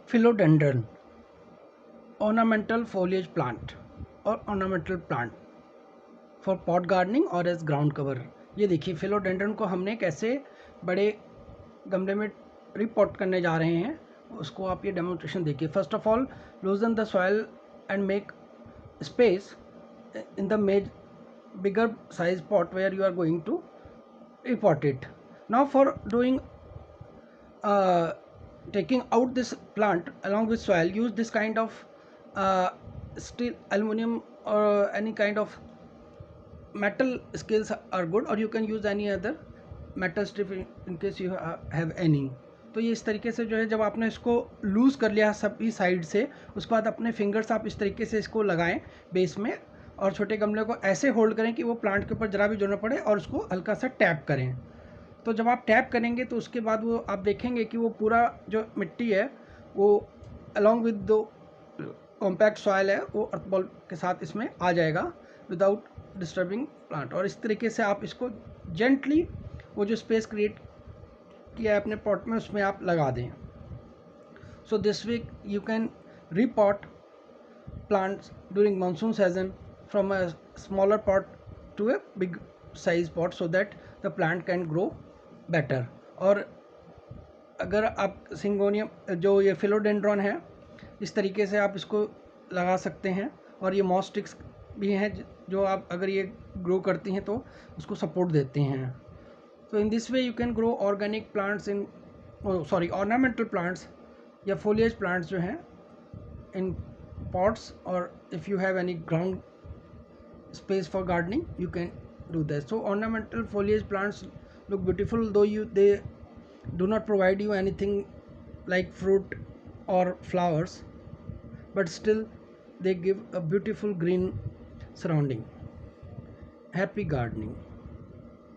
Philodendron ornamental foliage plant और ornamental plant for pot gardening और as ground cover. ये देखिए फिलोडेंड्रन को हमने कैसे बड़े गमले में रिपॉट करने जा रहे हैं, उसको आप ये डेमोन्स्ट्रेशन देखिए। First of all लूजन the soil and make space in the bigger size pot where you are going to repot it. Now for doing taking out this plant along with soil, use this kind of steel, aluminum or any kind of metal scales are good, or you can use any other metal strip in case you have any. तो ये इस तरीके से जो है, जब आपने इसको लूज़ कर लिया सभी साइड से, उसके बाद अपने फिंगर्स आप इस तरीके से इसको लगाएं बेस में, और छोटे गमले को ऐसे होल्ड करें कि वो प्लांट के ऊपर ज़रा भी जोर न पड़े, और उसको हल्का सा टैप करें। तो जब आप टैप करेंगे तो उसके बाद वो आप देखेंगे कि वो पूरा जो मिट्टी है वो अलॉन्ग विद दो कॉम्पैक्ट सॉइल है वो अर्थ बॉल के साथ इसमें आ जाएगा विदाउट डिस्टर्बिंग प्लांट। और इस तरीके से आप इसको जेंटली वो जो स्पेस क्रिएट किया है अपने पॉट में उसमें आप लगा दें। So this week you can repot plants during monsoon season from a smaller pot to a big size pot so that the plant can grow better. और अगर आप सिंगोनियम जो ये फिलोडेंड्रॉन है इस तरीके से आप इसको लगा सकते हैं, और ये मॉस स्टिक्स भी हैं जो आप अगर ये ग्रो करती हैं तो उसको सपोर्ट देते हैं। तो in this way you can grow organic plants in ornamental plants या फोलिएज प्लांट्स जो हैं इन pots, or if you have any ground space for gardening you can do that. So ornamental foliage plants look beautiful, though they do not provide you anything like fruit or flowers, but still they give a beautiful green surrounding. Happy gardening.